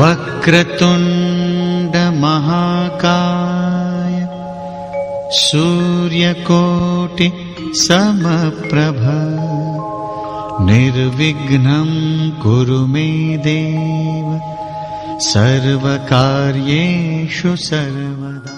ವಕ್ರತುಂಡ ಮಹಾಕಾಯ ಸೂರ್ಯಕೋಟಿ ಸಮಪ್ರಭ ನಿರ್ವಿಘ್ನಂ ಕುರು ಮೇ ದೇವ ಸರ್ವಕಾರ್ಯೇಷು ಸರ್ವದಾ.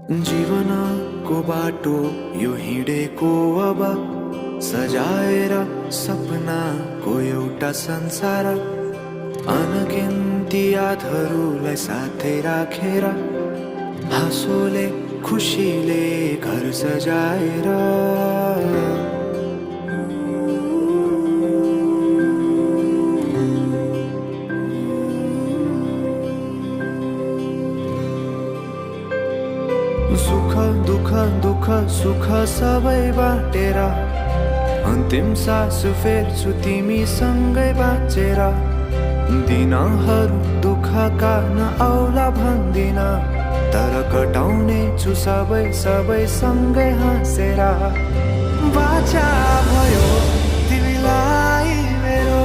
जीवनको बाटो यो हिँडेको अब सजाएर सपनाको एउटा संसार अनगिन्ती यादहरूलाई साथै राखेर हाँसोले खुसीले घर सजाएर सुख दुःख दुःख सुख सबै बाटेर अन्तिम सास फेर्छु तिमीसँगै बाँचेर दिनहरू दुःखका नआउला भन्दिन तर कटाउने छु सबै सबै सँगै हाँसेर बाचा भयो तिमीलाई मेरो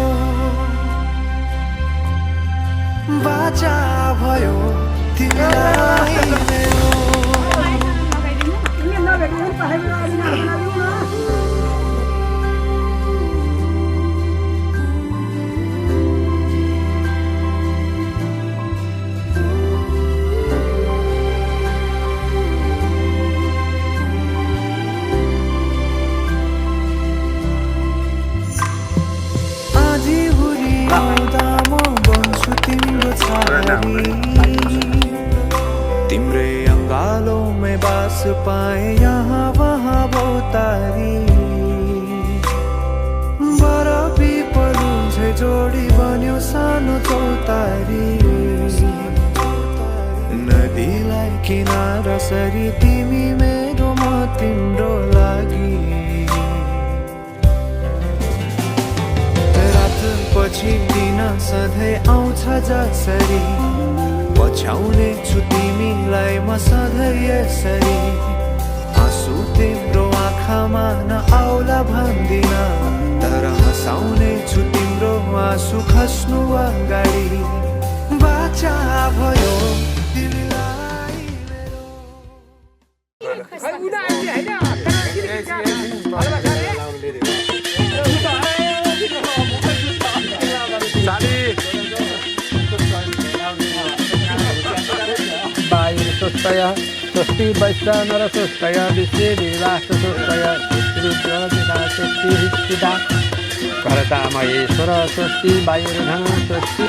बाचा भयो तिमीलाई मेरो तिम्रै अंगालों में बास पाए यहाँ वहाँ बहुतारी बड़ा पिपलु झै जोडी बन्यो सानो चौतारी नदीलाई किनारा सरी तिमी मेरो म तिम्रो लागि रात पछि दिन सधैँ आउँछ जसरी पछ्याउने छु तिमीलाई म सधैँ यसरी आँसु तिम्रो आँखामा नआउला भन्दिन तर हँसाउने छु तिम्रो आँसु खस्नु अगाडि बाचा भयो तिमीलाई स्वस्तया स्वस्ति वैश्वानर स्वस्तया विश्वे देवास्तु स्वस्तया रुद्रदिदा स्वस्तिरिदा करता महेश्वर स्वस्ति वायुर्धन स्वस्ति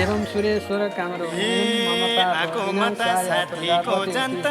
एवं सुरेश्वर कामरो ममता साथीको जन्त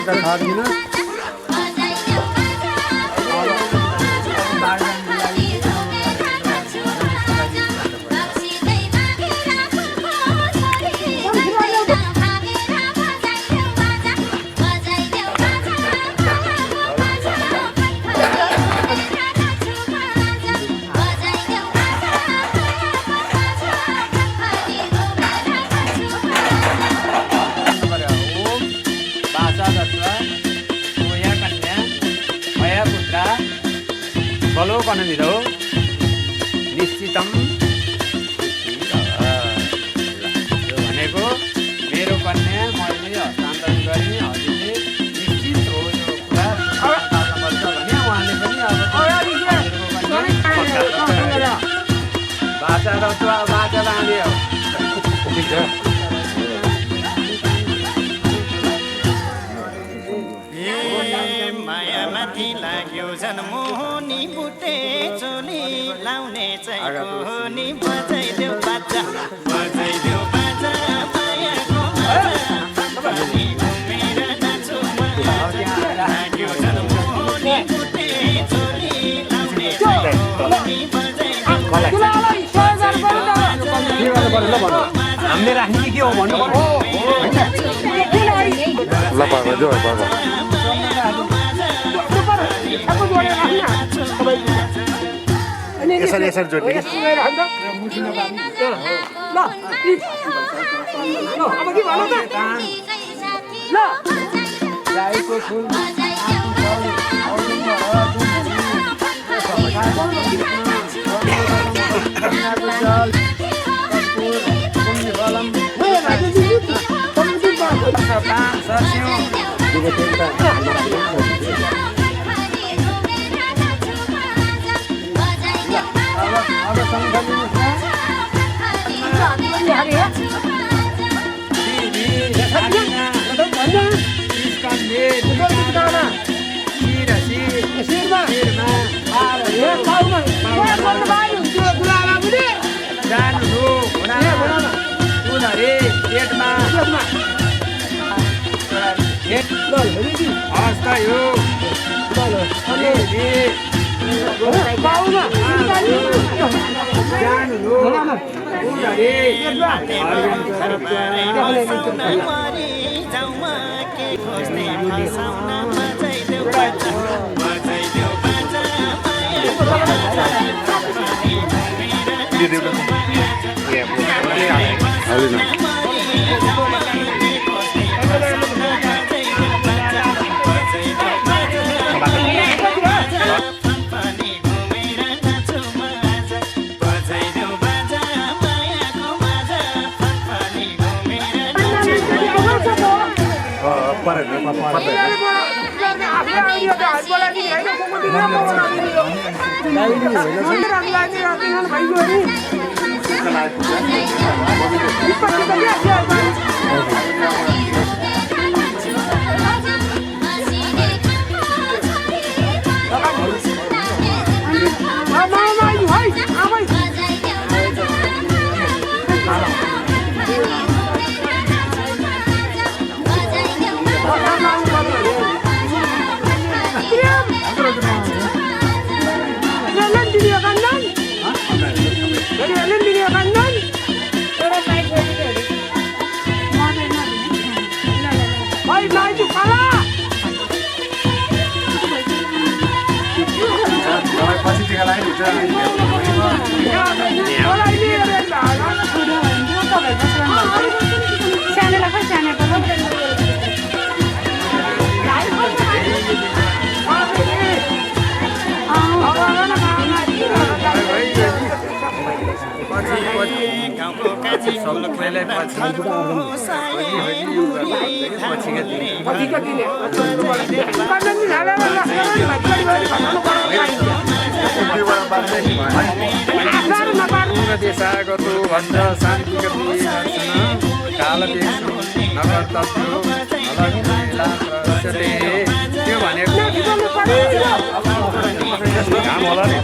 शङ्कर थर्दिनु बलोकनविदो निश्चितम भनेको मेरो कन्या मैले हस्तान्तरण गर्ने हजुरले निश्चित हो यो कुरा पर्छ भने उहाँले पनि बाचा रचुवा बाचा लाने हो ठिक छ मायामाथि लाग्यो जनमोहनी बुटे चोली लाउने चाहिएको हो नि बजाइदेऊ बाजा बजाइदेऊ बाजा मायाको बाजा घुमेर नाचो लाग्यो जनमोहनी बुटे चोली लाउने चाहिएको हो नि बजाइदेऊ हामीले राख्ने के हो भन्नु ल बाबा जो बाबा यसरी यसरी जोड्ने गाईको फुल देशागतो भन्छ शान्तिको कालदेशो नगर्तव्यो अलग्ला प्रसते त्यो भनेको काम होला नि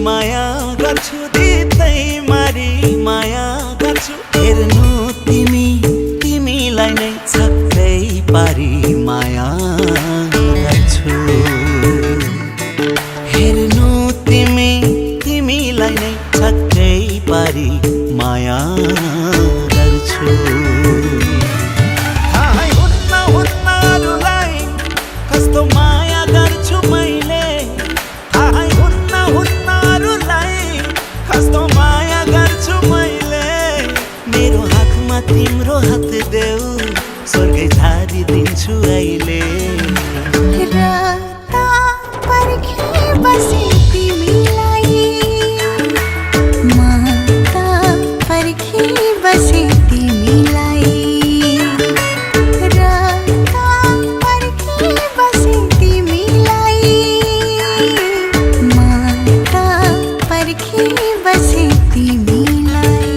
माया गर्छु दिदै मारी माया गर्छु हेर्नु तिमीलाई नै छक्कै पारी माया गर्छु हेर्नु तिमीलाई नै छक्कै पारी माया गर्छु थाहै हुन्न अरूलाई कस्तो माया गर्छु मैले थाहै हुन्न अरूलाई कस्तो माया गर्छु मैले मेरो हातमा तिम्रो हात देऊ स्वर्गै छाडिदिन्छु अहिले राता पर्खी बसे तिमीलाई माता पर्खी बसे तिमीलाई राता पर्खी बसे तिमीलाई माता पर्खी बसे तिमीलाई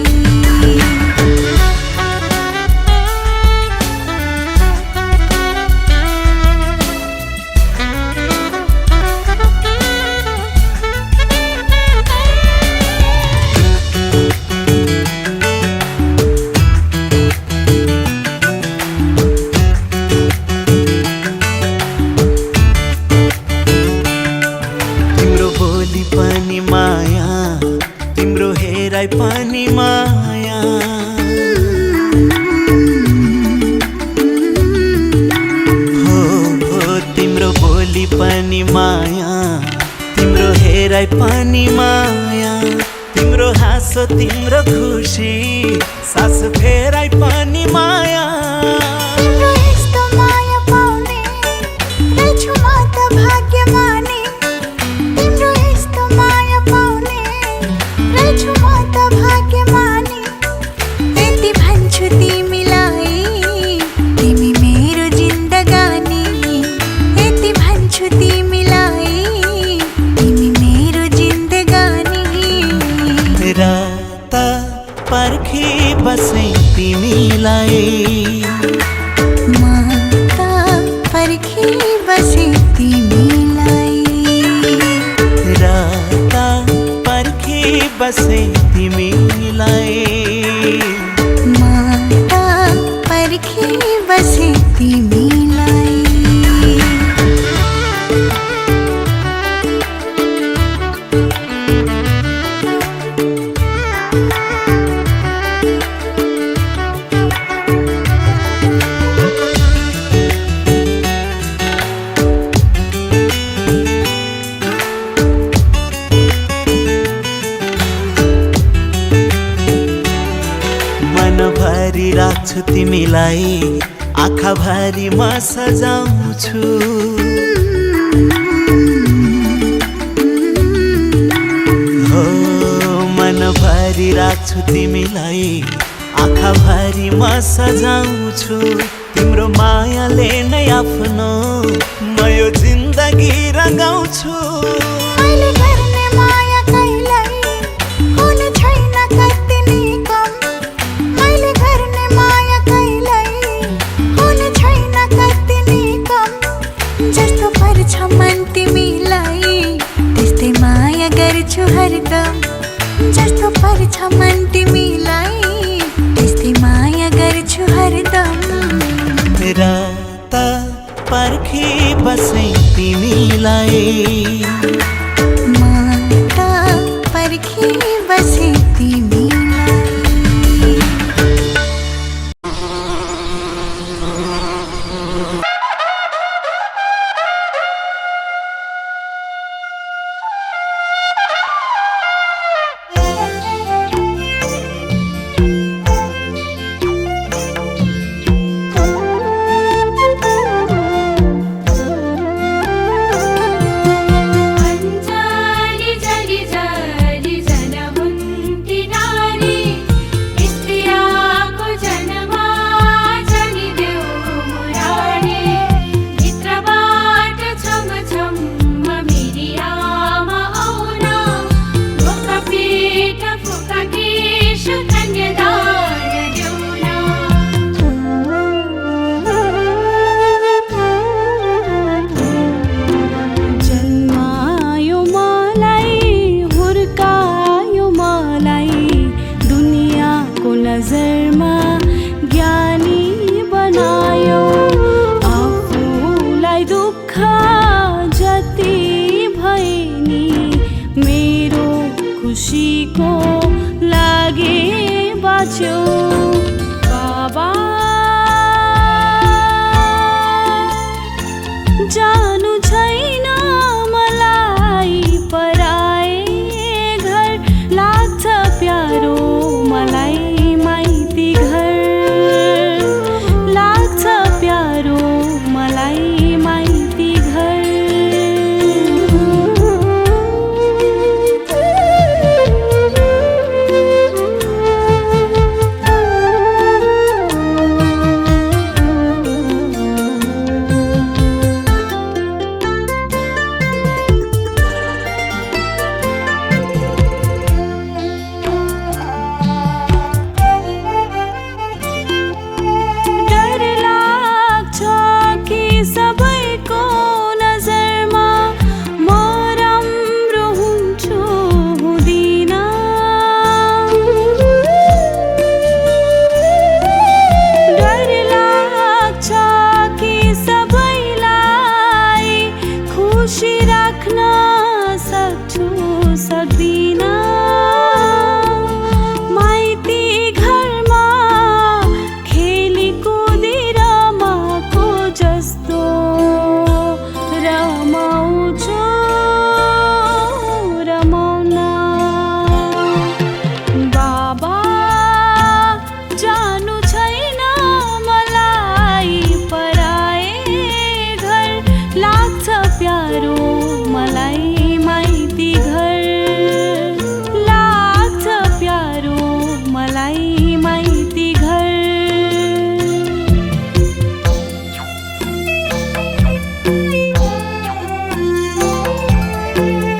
तिम्रो बोली पनि माया तिम्रो हेराइ पनि माया हो तिम्रो बोली पनि माया तिम्रो हेराइ पनि माया तिम्रो हाँसो तिम्रो खुसी सास फेराइ पनि माया तिम्रो यस्तो माया पाउने रहेछु म त भाग्यमानी तिम्रो यस्तो माया पाउने रहेछु म त भाग्यमानी यति भन्छु तिमीलाई तिमी मेरो जिन्दगानी यति भन्छु तिमीलाई तिमी मेरो जिन्दगानी राता पर्खी बसे तिमीलाई माता पर्खी बसे तिमीलाई राता पर्खी बसे तिमीलाई माता पर्खी बसे तिमीलाई मनभरि राख्छु तिमीलाई आँखाभरि म सजाउँछु हो मनभरि राख्छु तिमीलाई आँखाभरि म सजाउँछु तिम्रो मायाले नै आफ्नो म यो जिन्दगी रंगाउँछु मैले गर्ने माया कहिल्यै हुने छैन कति नि कम मैले गर्ने माया कहिल्यै हुने छैन कति नि कम जस्तो पर्छ मन तिमीलाई त्यस्तै माया गर्छु हरदम जस्तो पर्छ मन तिमीलाई त्यस्तै माया गर्छु हरदम राता पर्खी बसे तिमीलाई माता पर्खी बसे तिमीलाई खुसीको लागि बाँच्यो बाबा जानु छैन मलाई पराए घर लाग्छ प्यारो मलाई माइती घर लाग्छ प्यारो मलाई माइती घर सबैको नजरमा म राम्रो हुन्छु हुँदिन डर लाग्छ कि सबैलाई खुसी राख्न सक्छु सक्दिन माइती घरमा खेली कुदी रमाको जस्तो रमाउँछु रमाउन बाबा जानु छैन मलाई पराए घर लाग्छ प्यारो मलाई माइती घर लाग्छ प्यारो मलाई माइती घर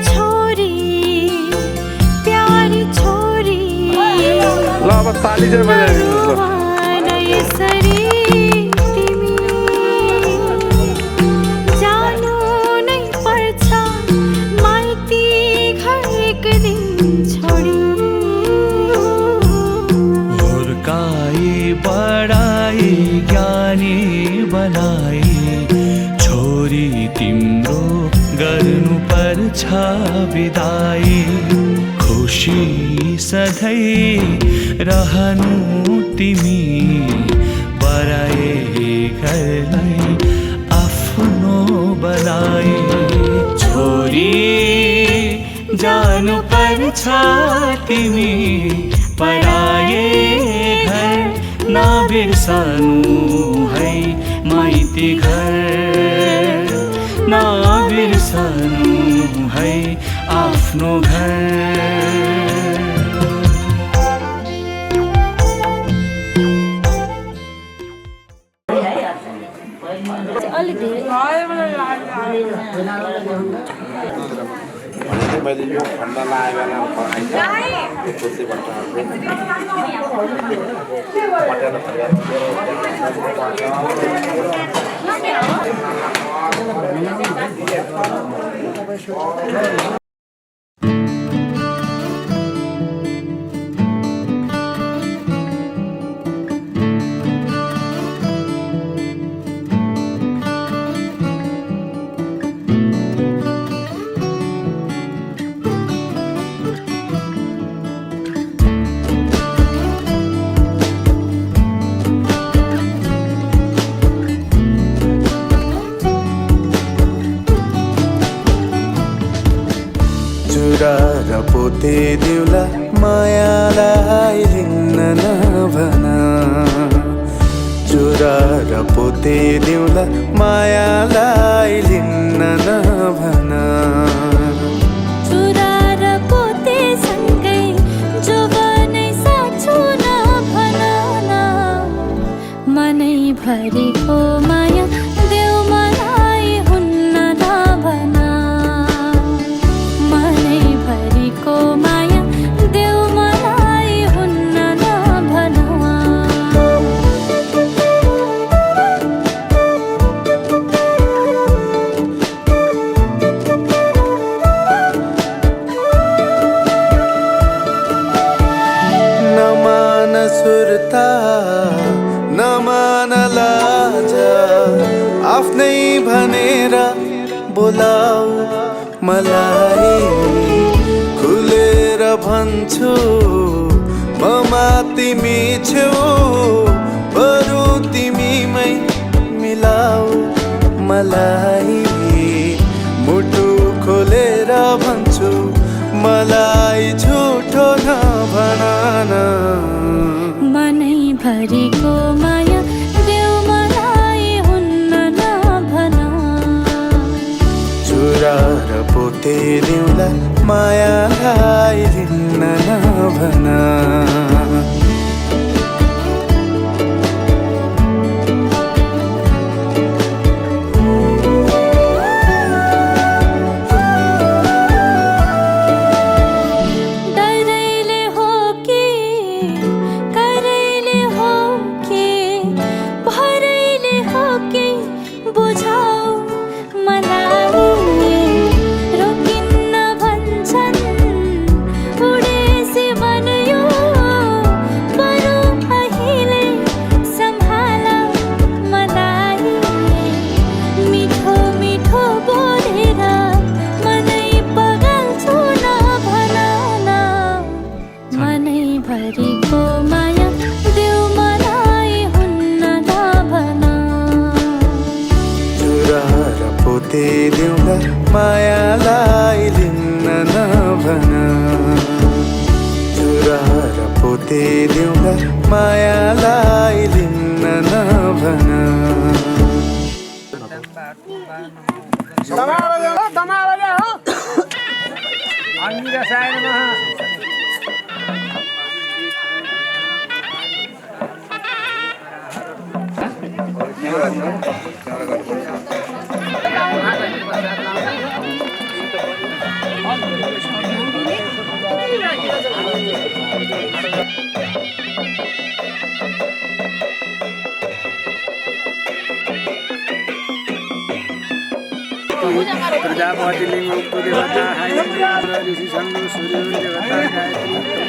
छोरी प्यारी छोरी ल अब ताली चाहिँ बजाइदिनुहोस् ल यसरी तिमी जानु नै पर्छ माइती घर एक दिन छोडी हुर्काई बढाई ज्ञानी बनाई छोरी तिम्रो गर्नु पर्छ बिदाई खुसी सधैँ रहनु तिमी पराए घरलाई आफ्नो बनाई छोरी जानु पर्छ तिमी पराए घर नबिर्सनु है माइती घर नबिर्सनु है आफ्नो घर मैले यो खण्ड लागेको बेला खुसीबाट र पोते दिउला मायालाई लिन्न नभना चुरा र पोते दिउला मायालाई लिन्न नभना चुरा र पोते सँगै जोबनै साछु नभन मनै भरिको माया देऊ मलाई हुन्न नभन मनै भरिको माया देऊ मलाई हुन्न नभन नमान सुरता नमान लाज आफ्नै भनेर बोलाऊ मलाई खुलेर भन्छु ममा तिमी छेउ बरु तिमीमै मिलाऊ मलाई मुटु खोलेर भन्छु मलाई झुठो नभन मनै भरिको माया देऊ मलाई हुन्न नभन चुरा र पोते दिउँला मायालाई लिन्न नभन मायालाई लिन्न नभन चुरा र पोते दिउँला मायालाई लिन्न नभन प्रजापति लिंग उक्तो देवता ऋषि संग सूर्य देवता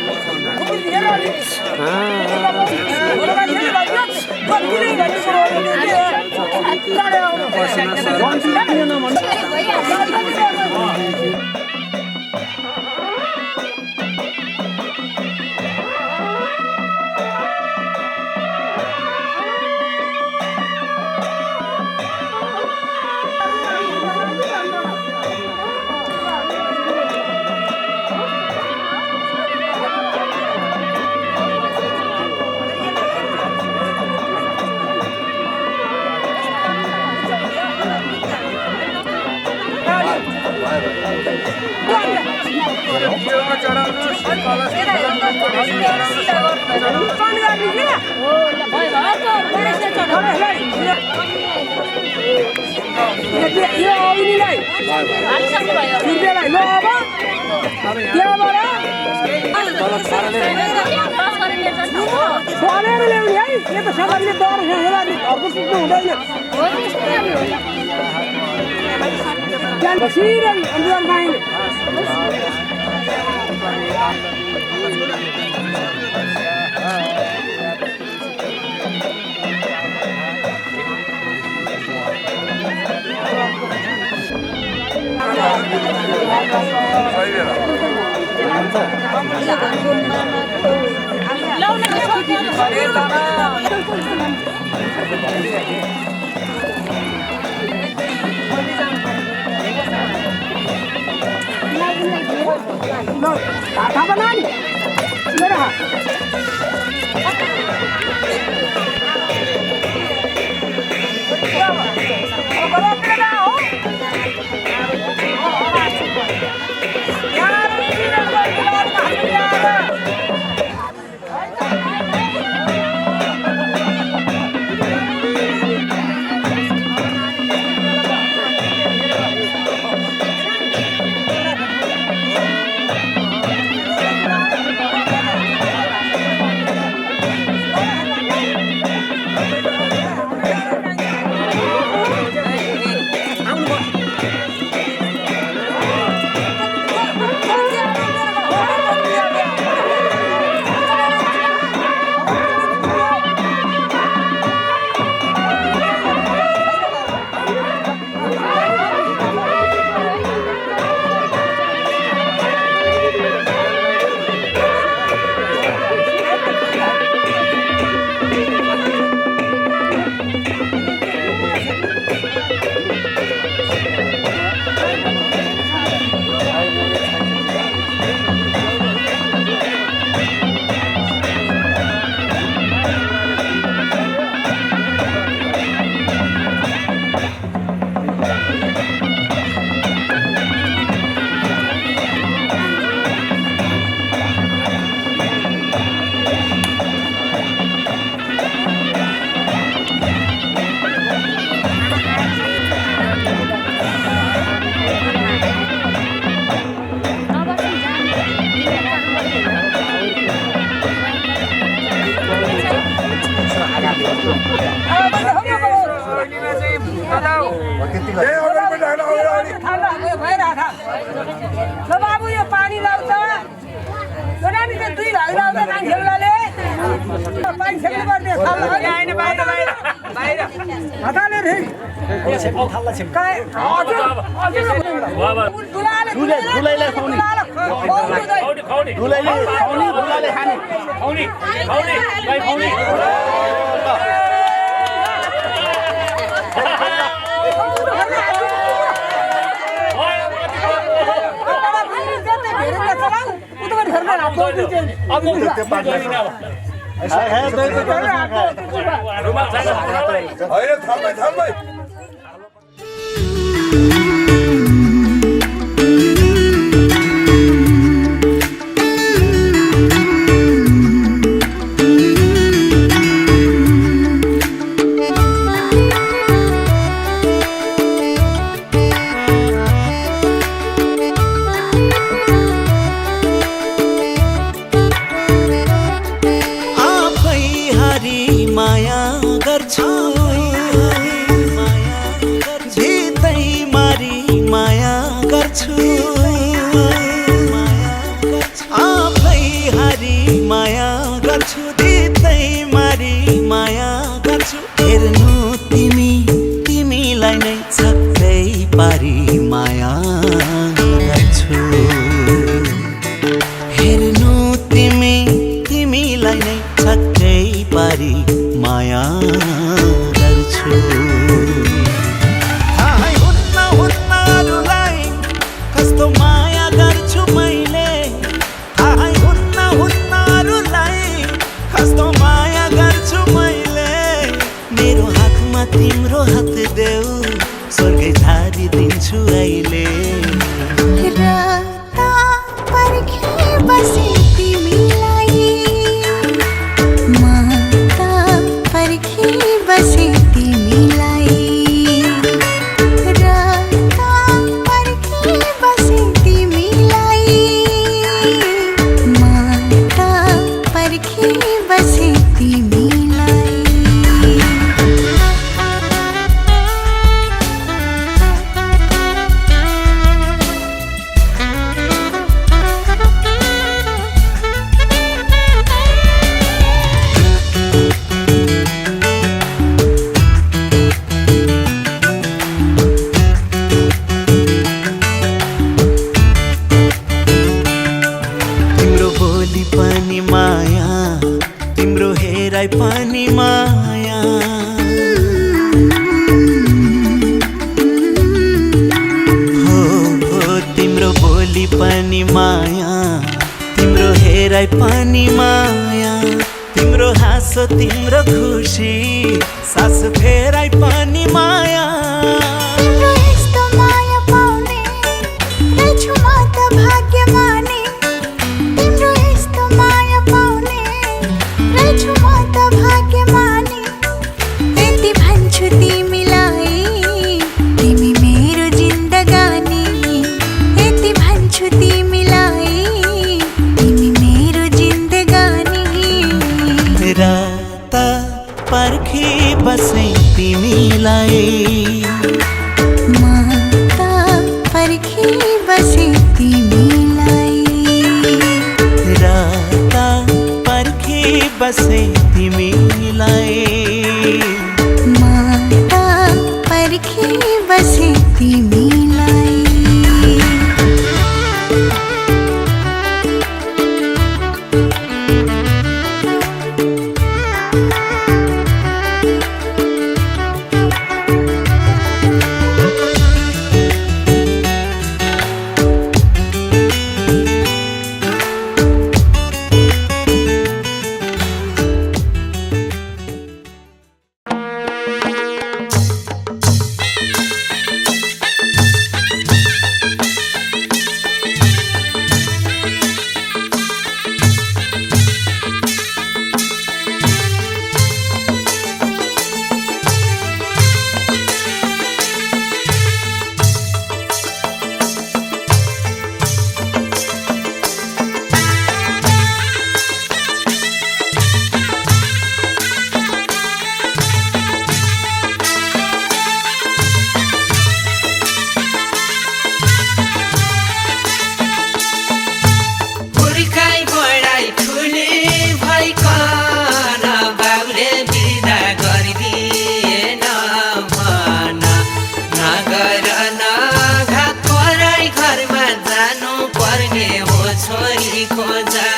खोजा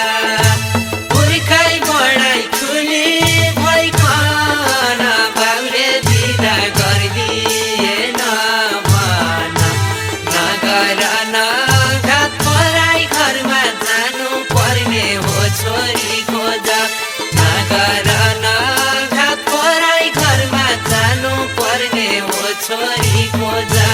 पुर्खै बढाइ खुली भइकन बाउले बिदा गरिदिएन भन नगर नघात पराई घरमा जानु पर्ने हो छोरी खोजा नगर नघात पराई घरमा जानु पर्ने हो छोरी खोजा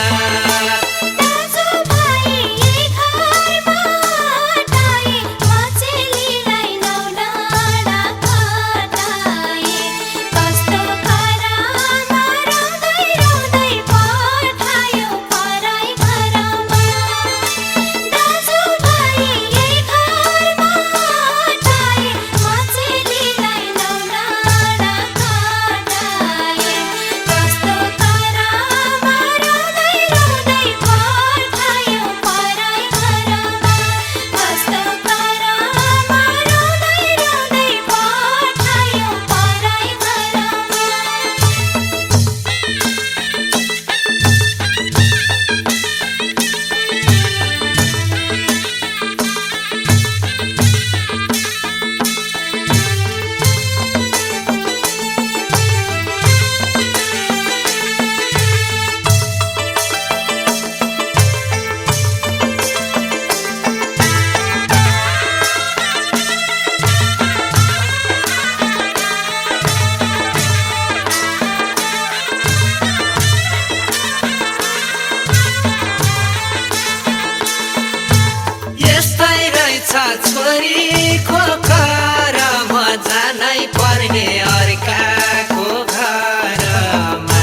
छोरीको घर म जानै पर्ने अर्काको घरमा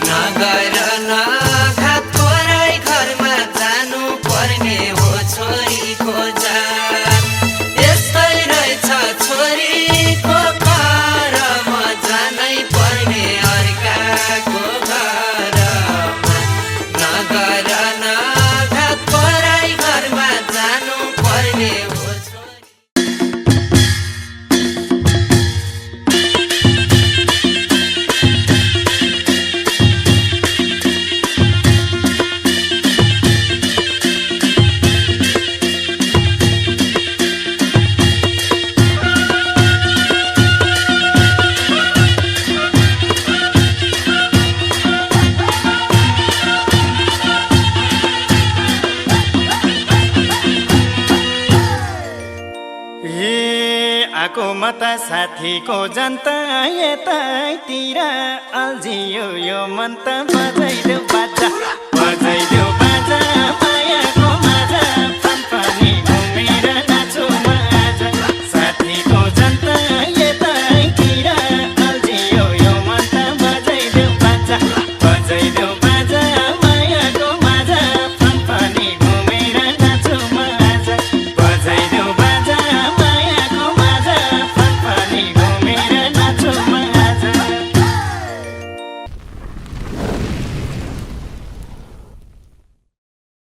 नगर नघात पराई घरमा जानु पर्ने हो छोरी खोजा यस्तै रहेछ छोरीको घर म जानै पर्ने अर्काको घरमा नगर नघात पराई घरमा जानु पर्ने हो आको मता साथीको जनता यतातिर अल्झियो यो मन त बजाइदेऊ बाजा बजाइदेऊ